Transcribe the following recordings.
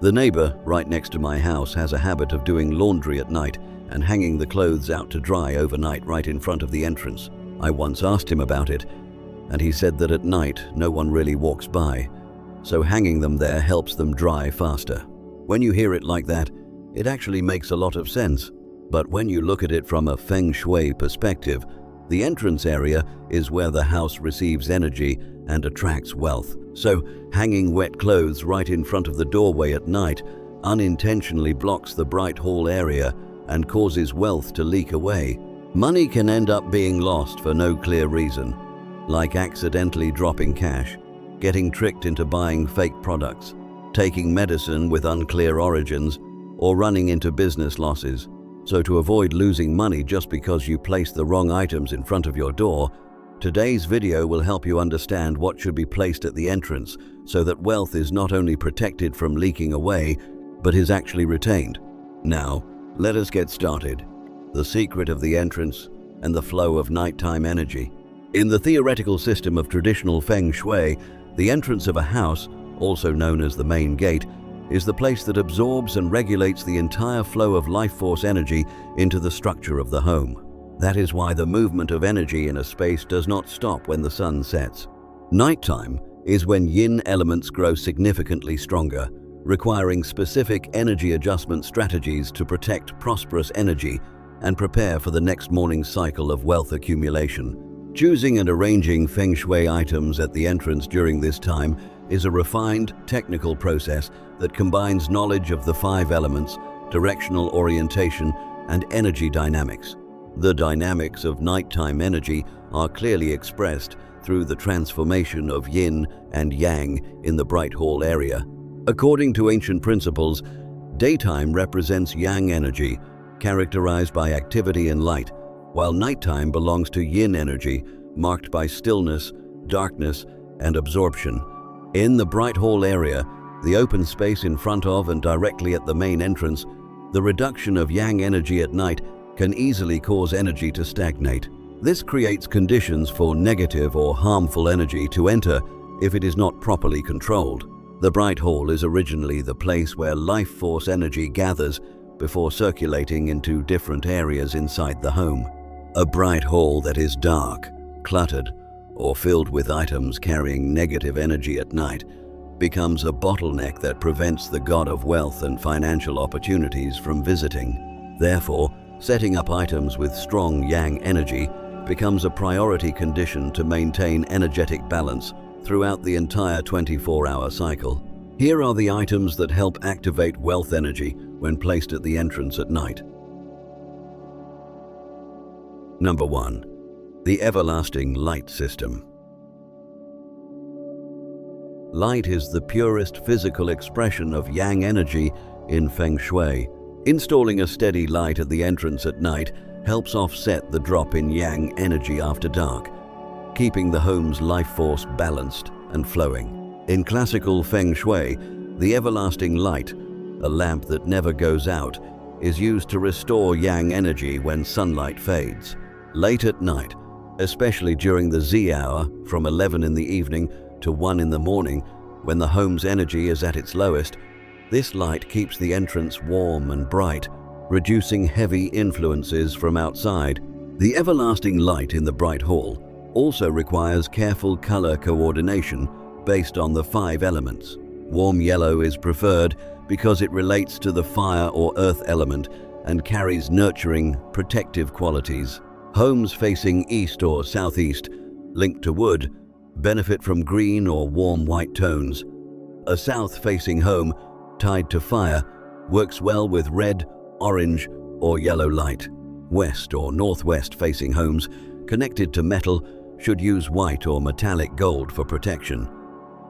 The neighbor right next to my house has a habit of doing laundry at night and hanging the clothes out to dry overnight right in front of the entrance. I once asked him about it, and he said that at night no one really walks by, so hanging them there helps them dry faster. When you hear it like that, it actually makes a lot of sense. But when you look at it from a Feng Shui perspective, the entrance area is where the house receives energy and attracts wealth. So hanging wet clothes right in front of the doorway at night unintentionally blocks the bright hall area and causes wealth to leak away. Money can end up being lost for no clear reason, like accidentally dropping cash, getting tricked into buying fake products, taking medicine with unclear origins, or running into business losses. So to avoid losing money just because you placed the wrong items in front of your door, today's video will help you understand what should be placed at the entrance so that wealth is not only protected from leaking away, but is actually retained. Now, let us get started. The secret of the entrance and the flow of nighttime energy. In the theoretical system of traditional Feng Shui, the entrance of a house, also known as the main gate, is the place that absorbs and regulates the entire flow of life force energy into the structure of the home. That is why the movement of energy in a space does not stop when the sun sets. Nighttime is when yin elements grow significantly stronger, requiring specific energy adjustment strategies to protect prosperous energy and prepare for the next morning's cycle of wealth accumulation. Choosing and arranging Feng Shui items at the entrance during this time is a refined, technical process that combines knowledge of the 5 elements, directional orientation, and energy dynamics. The dynamics of nighttime energy are clearly expressed through the transformation of yin and yang in the bright hall area. According to ancient principles, daytime represents yang energy, characterized by activity and light, while nighttime belongs to yin energy, marked by stillness, darkness, and absorption. In the bright hall area, the open space in front of and directly at the main entrance, the reduction of yang energy at night can easily cause energy to stagnate. This creates conditions for negative or harmful energy to enter if it is not properly controlled. The bright hall is originally the place where life force energy gathers before circulating into different areas inside the home. A bright hall that is dark, cluttered, or filled with items carrying negative energy at night becomes a bottleneck that prevents the god of wealth and financial opportunities from visiting. Therefore, setting up items with strong yang energy becomes a priority condition to maintain energetic balance throughout the entire 24-hour cycle. Here are the items that help activate wealth energy when placed at the entrance at night. Number 1. The everlasting light system. Light is the purest physical expression of yang energy in Feng Shui. Installing a steady light at the entrance at night helps offset the drop in yang energy after dark, keeping the home's life force balanced and flowing. In classical Feng Shui, the everlasting light, a lamp that never goes out, is used to restore yang energy when sunlight fades. Late at night, especially during the Z hour from 11 in the evening to 1 in the morning, when the home's energy is at its lowest, this light keeps the entrance warm and bright, reducing heavy influences from outside. The everlasting light in the bright hall also requires careful color coordination based on the 5 elements. Warm yellow is preferred because it relates to the fire or earth element and carries nurturing, protective qualities. Homes facing east or southeast, linked to wood, benefit from green or warm white tones. A south-facing home, tied to fire, works well with red, orange, or yellow light. West or northwest-facing homes, connected to metal, should use white or metallic gold for protection.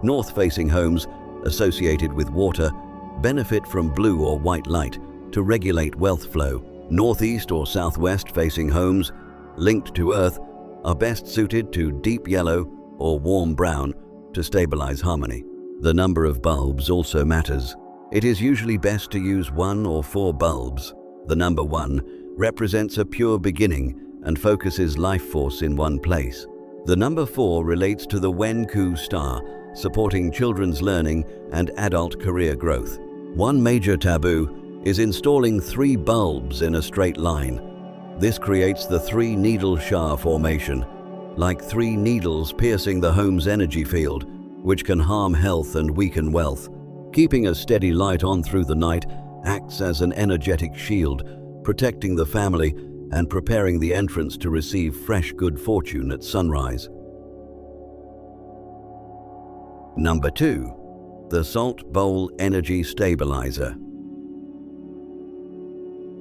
North-facing homes, associated with water, benefit from blue or white light to regulate wealth flow. Northeast or southwest-facing homes, linked to earth, are best suited to deep yellow or warm brown to stabilize harmony. The number of bulbs also matters. It is usually best to use 1 or 4 bulbs. The number 1 represents a pure beginning and focuses life force in one place. The number 4 relates to the Wen Ku star, supporting children's learning and adult career growth. One major taboo is installing 3 bulbs in a straight line. This creates the 3-needle Shah formation, like 3 needles piercing the home's energy field, which can harm health and weaken wealth. Keeping a steady light on through the night acts as an energetic shield, protecting the family and preparing the entrance to receive fresh good fortune at sunrise. Number 2. The Salt Bowl Energy Stabilizer.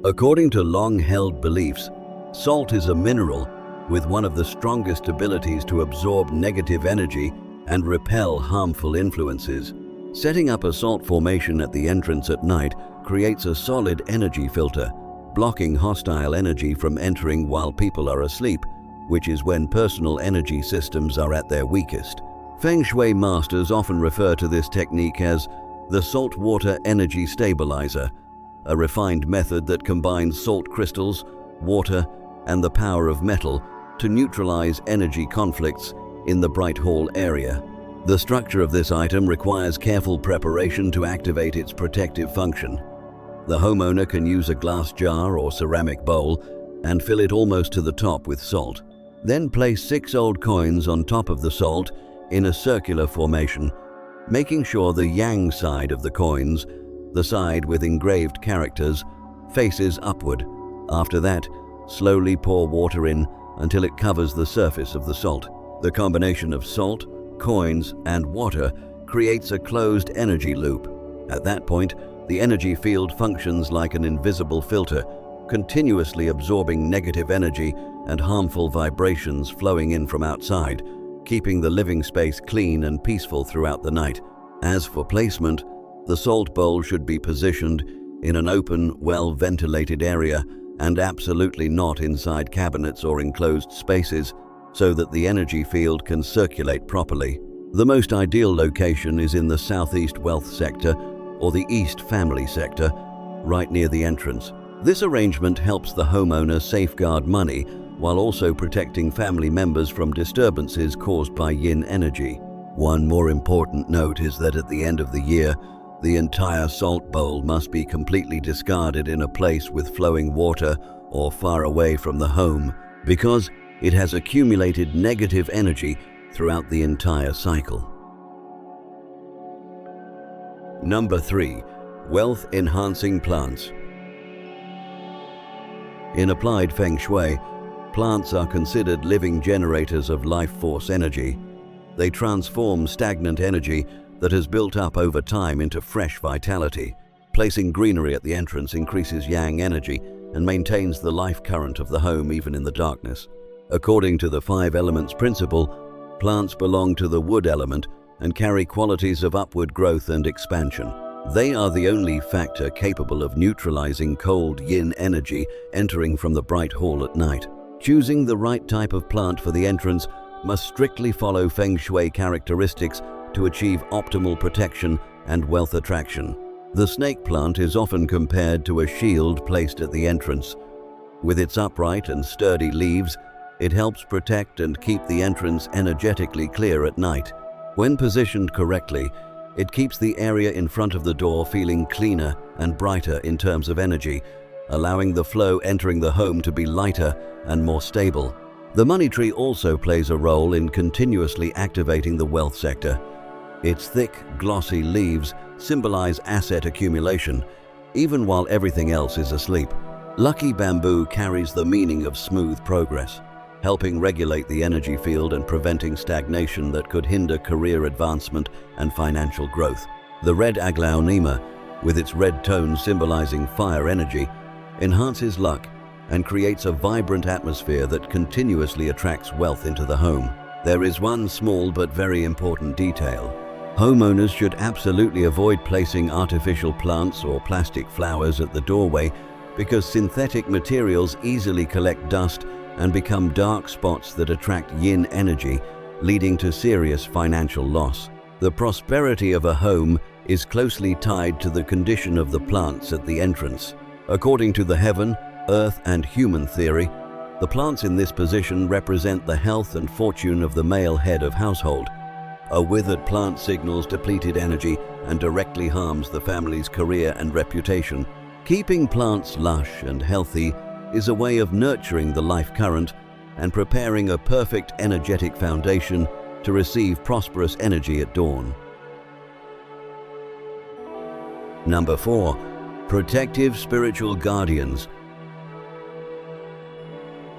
According to long-held beliefs, salt is a mineral with one of the strongest abilities to absorb negative energy and repel harmful influences. Setting up a salt formation at the entrance at night creates a solid energy filter, blocking hostile energy from entering while people are asleep, which is when personal energy systems are at their weakest. Feng Shui masters often refer to this technique as the saltwater energy stabilizer, a refined method that combines salt crystals, water, and the power of metal to neutralize energy conflicts in the Bright Hall area. The structure of this item requires careful preparation to activate its protective function. The homeowner can use a glass jar or ceramic bowl and fill it almost to the top with salt. Then place 6 old coins on top of the salt in a circular formation, making sure the yang side of the coins, the side with engraved characters, faces upward. After that, slowly pour water in until it covers the surface of the salt. The combination of salt, coins, and water creates a closed energy loop. At that point, the energy field functions like an invisible filter, continuously absorbing negative energy and harmful vibrations flowing in from outside, keeping the living space clean and peaceful throughout the night. As for placement, the salt bowl should be positioned in an open, well-ventilated area and absolutely not inside cabinets or enclosed spaces, so that the energy field can circulate properly. The most ideal location is in the southeast wealth sector or the east family sector, right near the entrance. This arrangement helps the homeowner safeguard money while also protecting family members from disturbances caused by yin energy. One more important note is that at the end of the year, the entire salt bowl must be completely discarded in a place with flowing water or far away from the home, because it has accumulated negative energy throughout the entire cycle. Number 3. Wealth-enhancing plants. In applied Feng Shui, plants are considered living generators of life force energy. They transform stagnant energy that has built up over time into fresh vitality. Placing greenery at the entrance increases yang energy and maintains the life current of the home even in the darkness. According to the 5 elements principle, plants belong to the wood element and carry qualities of upward growth and expansion. They are the only factor capable of neutralizing cold yin energy entering from the Bright Hall at night. Choosing the right type of plant for the entrance must strictly follow Feng Shui characteristics to achieve optimal protection and wealth attraction. The snake plant is often compared to a shield placed at the entrance. With its upright and sturdy leaves, it helps protect and keep the entrance energetically clear at night. When positioned correctly, it keeps the area in front of the door feeling cleaner and brighter in terms of energy, allowing the flow entering the home to be lighter and more stable. The money tree also plays a role in continuously activating the wealth sector. Its thick, glossy leaves symbolize asset accumulation, even while everything else is asleep. Lucky bamboo carries the meaning of smooth progress, helping regulate the energy field and preventing stagnation that could hinder career advancement and financial growth. The red aglaonema, with its red tone symbolizing fire energy, enhances luck and creates a vibrant atmosphere that continuously attracts wealth into the home. There is one small but very important detail. Homeowners should absolutely avoid placing artificial plants or plastic flowers at the doorway, because synthetic materials easily collect dust and become dark spots that attract yin energy, leading to serious financial loss. The prosperity of a home is closely tied to the condition of the plants at the entrance. According to the heaven, earth, and human theory, the plants in this position represent the health and fortune of the male head of household. A withered plant signals depleted energy and directly harms the family's career and reputation. Keeping plants lush and healthy is a way of nurturing the life current and preparing a perfect energetic foundation to receive prosperous energy at dawn. Number 4. Protective spiritual guardians.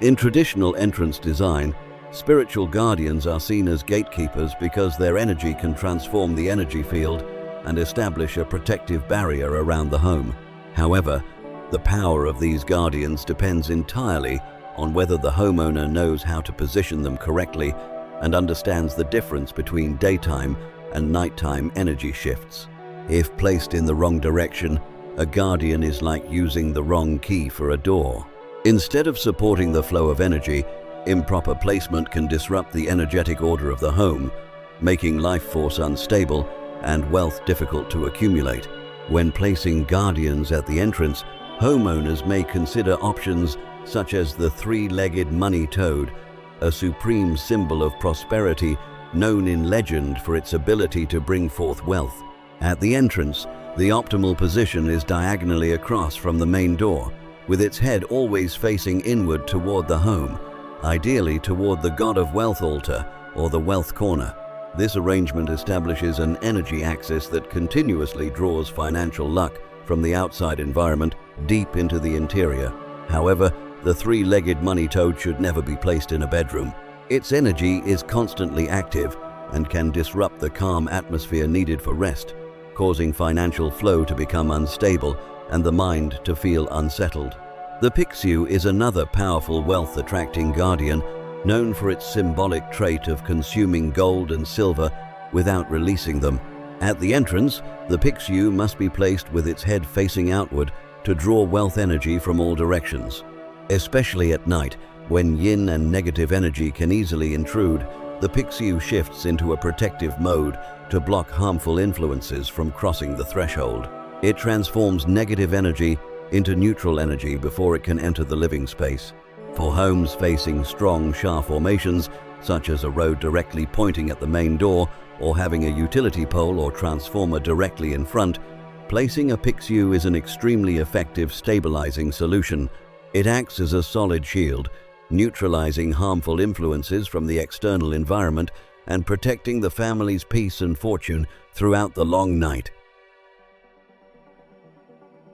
In traditional entrance design, spiritual guardians are seen as gatekeepers because their energy can transform the energy field and establish a protective barrier around the home. However, the power of these guardians depends entirely on whether the homeowner knows how to position them correctly and understands the difference between daytime and nighttime energy shifts. If placed in the wrong direction, a guardian is like using the wrong key for a door. Instead of supporting the flow of energy, improper placement can disrupt the energetic order of the home, making life force unstable and wealth difficult to accumulate. When placing guardians at the entrance, homeowners may consider options such as the three-legged money toad, a supreme symbol of prosperity known in legend for its ability to bring forth wealth. At the entrance, the optimal position is diagonally across from the main door, with its head always facing inward toward the home, ideally toward the God of Wealth altar or the wealth corner. This arrangement establishes an energy axis that continuously draws financial luck from the outside environment deep into the interior. However, the three-legged money toad should never be placed in a bedroom. Its energy is constantly active and can disrupt the calm atmosphere needed for rest, causing financial flow to become unstable and the mind to feel unsettled. The pixiu is another powerful wealth-attracting guardian, known for its symbolic trait of consuming gold and silver without releasing them. At the entrance, the pixiu must be placed with its head facing outward to draw wealth energy from all directions. Especially at night, when yin and negative energy can easily intrude, the pixiu shifts into a protective mode to block harmful influences from crossing the threshold. It transforms negative energy into neutral energy before it can enter the living space. For homes facing strong Sha formations, such as a road directly pointing at the main door or having a utility pole or transformer directly in front, placing a pixiu is an extremely effective stabilizing solution. It acts as a solid shield, neutralizing harmful influences from the external environment and protecting the family's peace and fortune throughout the long night.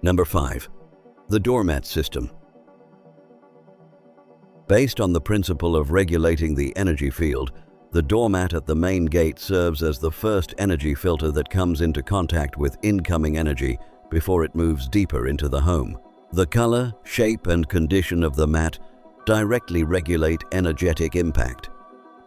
Number 5. The doormat system. Based on the principle of regulating the energy field, the doormat at the main gate serves as the first energy filter that comes into contact with incoming energy before it moves deeper into the home. The color, shape, and condition of the mat directly regulate energetic impact,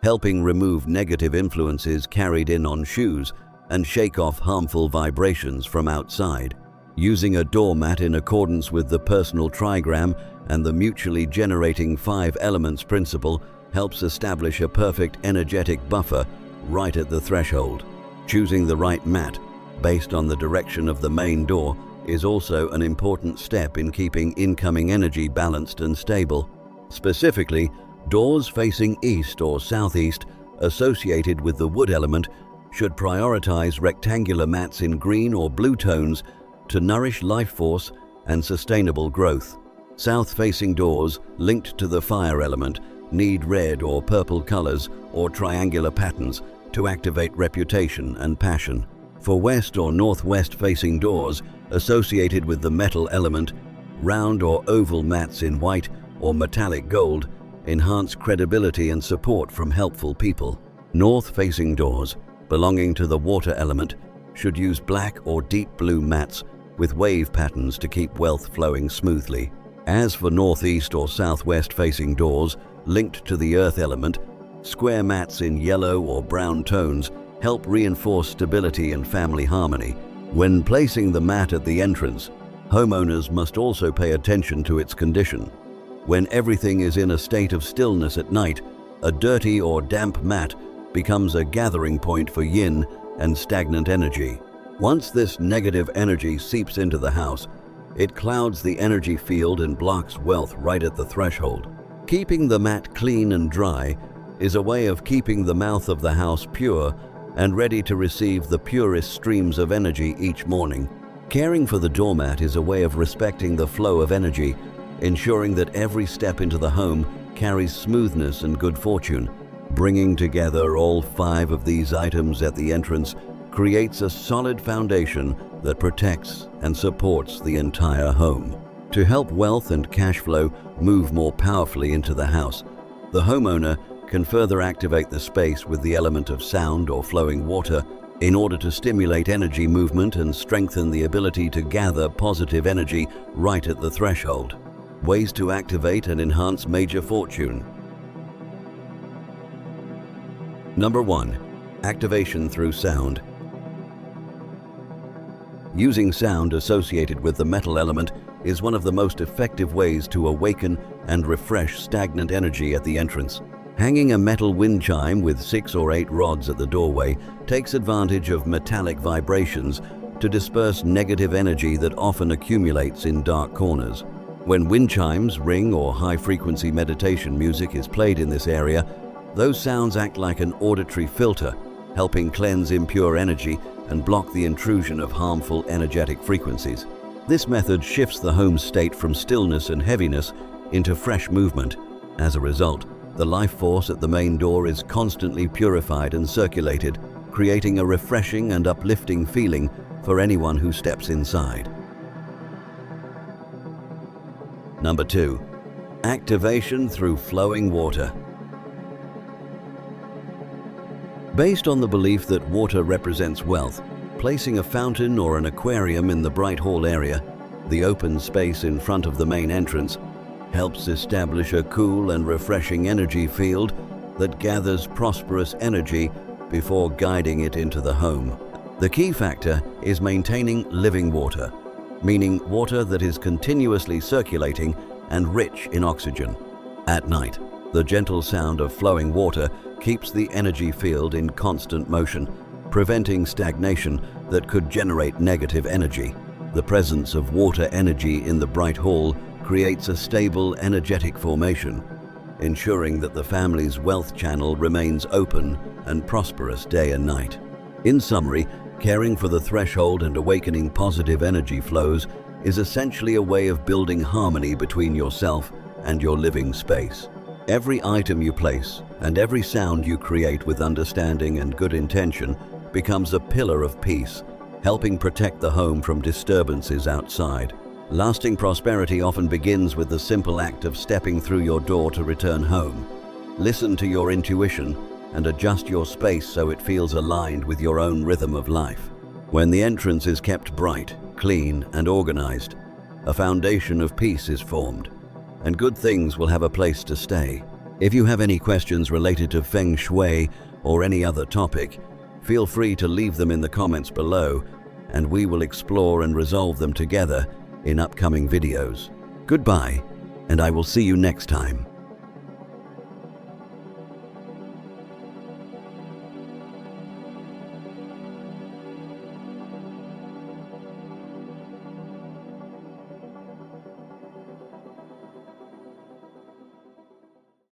helping remove negative influences carried in on shoes and shake off harmful vibrations from outside. Using a doormat in accordance with the personal trigram and the mutually generating 5 elements principle helps establish a perfect energetic buffer right at the threshold. Choosing the right mat based on the direction of the main door is also an important step in keeping incoming energy balanced and stable. Specifically, doors facing east or southeast associated with the wood element should prioritize rectangular mats in green or blue tones to nourish life force and sustainable growth. South-facing doors linked to the fire element need red or purple colors or triangular patterns to activate reputation and passion. For west or northwest-facing doors associated with the metal element, round or oval mats in white or metallic gold enhance credibility and support from helpful people. North-facing doors belonging to the water element should use black or deep blue mats with wave patterns to keep wealth flowing smoothly. As for northeast or southwest facing doors linked to the earth element, square mats in yellow or brown tones help reinforce stability and family harmony. When placing the mat at the entrance, homeowners must also pay attention to its condition. When everything is in a state of stillness at night, a dirty or damp mat becomes a gathering point for yin and stagnant energy. Once this negative energy seeps into the house, it clouds the energy field and blocks wealth right at the threshold. Keeping the mat clean and dry is a way of keeping the mouth of the house pure and ready to receive the purest streams of energy each morning. Caring for the doormat is a way of respecting the flow of energy, ensuring that every step into the home carries smoothness and good fortune. Bringing together all 5 of these items at the entrance creates a solid foundation that protects and supports the entire home. To help wealth and cash flow move more powerfully into the house, the homeowner can further activate the space with the element of sound or flowing water in order to stimulate energy movement and strengthen the ability to gather positive energy right at the threshold. Ways to activate and enhance major fortune. Number 1. Activation through sound. Using sound associated with the metal element is one of the most effective ways to awaken and refresh stagnant energy at the entrance. Hanging a metal wind chime with 6 or 8 rods at the doorway takes advantage of metallic vibrations to disperse negative energy that often accumulates in dark corners. When wind chimes ring or high-frequency meditation music is played in this area, those sounds act like an auditory filter, helping cleanse impure energy and block the intrusion of harmful energetic frequencies. This method shifts the home's state from stillness and heaviness into fresh movement. As a result, the life force at the main door is constantly purified and circulated, creating a refreshing and uplifting feeling for anyone who steps inside. Number 2. Activation through flowing water. Based on the belief that water represents wealth, placing a fountain or an aquarium in the bright hall area, the open space in front of the main entrance, helps establish a cool and refreshing energy field that gathers prosperous energy before guiding it into the home. The key factor is maintaining living water, meaning water that is continuously circulating and rich in oxygen. At night, the gentle sound of flowing water keeps the energy field in constant motion, preventing stagnation that could generate negative energy. The presence of water energy in the bright hall creates a stable, energetic formation, ensuring that the family's wealth channel remains open and prosperous day and night. In summary, caring for the threshold and awakening positive energy flows is essentially a way of building harmony between yourself and your living space. Every item you place and every sound you create with understanding and good intention becomes a pillar of peace, helping protect the home from disturbances outside. Lasting prosperity often begins with the simple act of stepping through your door to return home. Listen to your intuition and adjust your space so it feels aligned with your own rhythm of life. When the entrance is kept bright, clean, and organized, a foundation of peace is formed, and good things will have a place to stay. If you have any questions related to Feng Shui or any other topic, feel free to leave them in the comments below, and we will explore and resolve them together in upcoming videos. Goodbye, and I will see you next time.